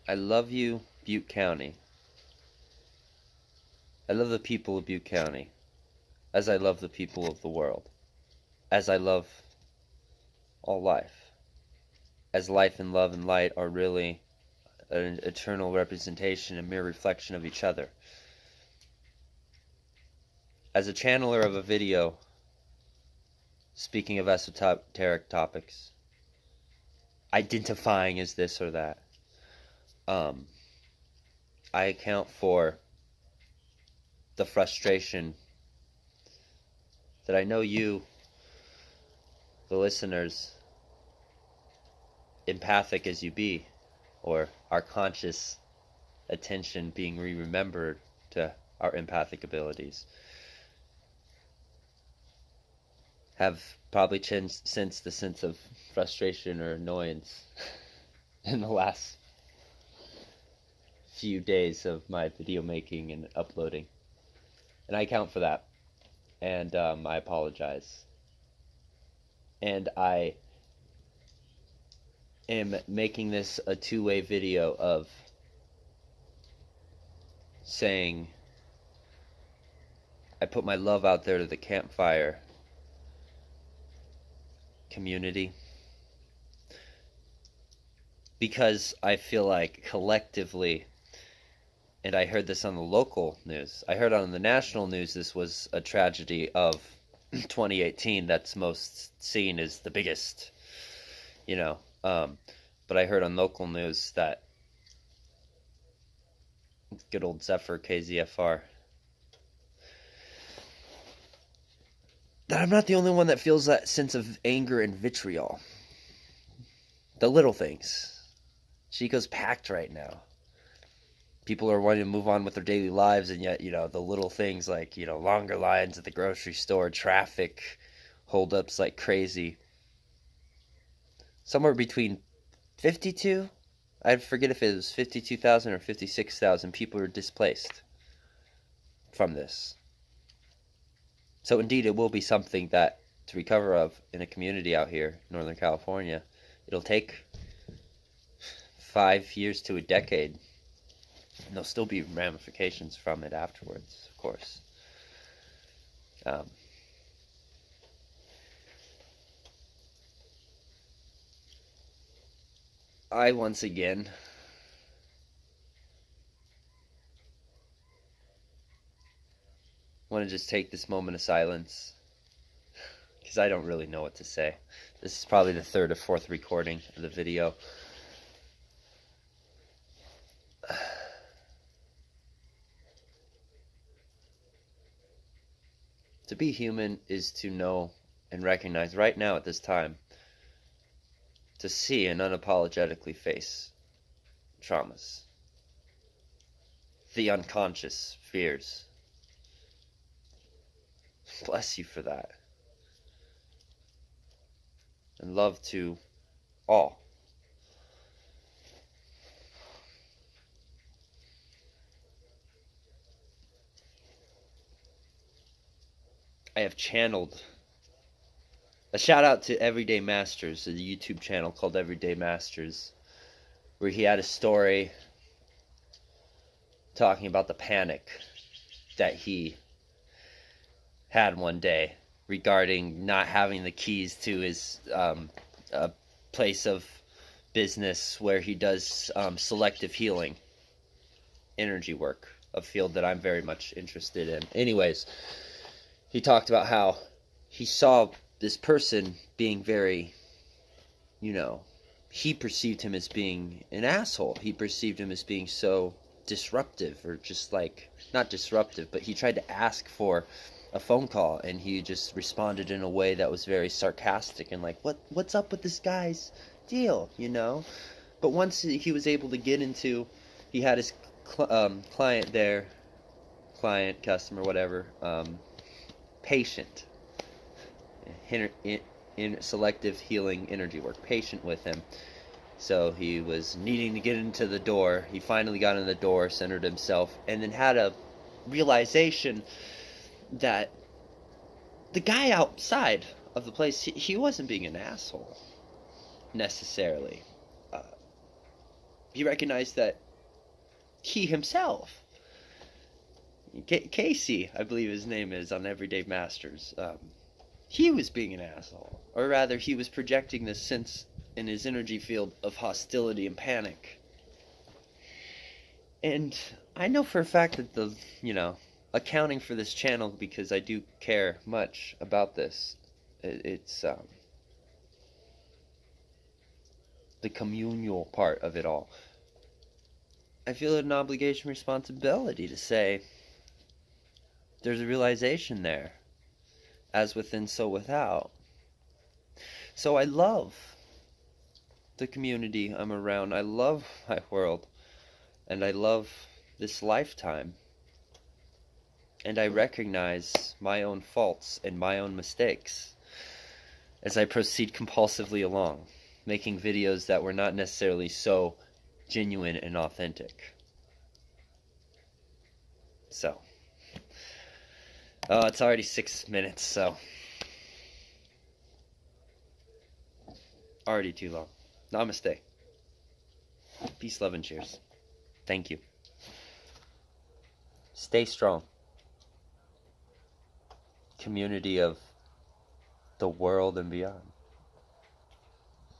I love you, Butte County. I love the people of Butte County, as I love the people of the world, as I love all life, as life and love and light are really an eternal representation and mere reflection of each other. As a channeler of a video, speaking of esoteric topics, identifying as this or that, I account for the frustration that I know you, the listeners, empathic as you be, or our conscious attention being remembered to our empathic abilities, have probably sensed the sense of frustration or annoyance in the last few days of my video making and uploading. And I account for that. And I apologize. And I am making this a two-way video of saying I put my love out there to the campfire community because I feel like collectively, and I heard this on the local news, I heard on the national news this was a tragedy of 2018 that's most seen as the biggest, but I heard on local news that good old Zephyr KZFR, that I'm not the only one that feels that sense of anger and vitriol. The little things. Chico's packed right now. People are wanting to move on with their daily lives, and yet, the little things like, longer lines at the grocery store, traffic holdups like crazy. Somewhere between 52, I forget if it was 52,000 or 56,000 people were displaced from this. So indeed, it will be something that to recover of in a community out here, Northern California. It'll take 5 years to a decade. And there'll still be ramifications from it afterwards, of course. I once again want to just take this moment of silence because I don't really know what to say. This is probably the third or fourth recording of the video. To be human is to know and recognize right now at this time, to see and unapologetically face traumas, the unconscious fears. Bless you for that. And love to all. I have channeled a shout out to Everyday Masters, a YouTube channel called Everyday Masters, where he had a story talking about the panic that he had one day regarding not having the keys to his place of business where he does selective healing, energy work, a field that I'm very much interested in. Anyways, he talked about how he saw this person being very, he perceived him as being an asshole. He perceived him as being so disruptive, or just like, not disruptive, but he tried to ask for a phone call, and he just responded in a way that was very sarcastic and like, what's up with this guy's deal, But once he was able to get into, he had his client there, customer, whatever, patient, in selective healing energy work, patient with him. So he was needing to get into the door. He finally got in the door, centered himself, and then had a realization that the guy outside of the place, he wasn't being an asshole necessarily. He recognized that he himself, Casey, I believe his name is on Everyday Masters, he was being an asshole. Or rather, he was projecting this sense in his energy field of hostility and panic. And I know for a fact that accounting for this channel, because I do care much about this, it's the communal part of it all. I feel an obligation, responsibility to say there's a realization there, as within, so without. So I love the community I'm around. I love my world, and I love this lifetime. And I recognize my own faults and my own mistakes as I proceed compulsively along, making videos that were not necessarily so genuine and authentic. So, it's already 6 minutes, so already too long. Namaste. Peace, love, and cheers. Thank you. Stay strong. Community of the world and beyond.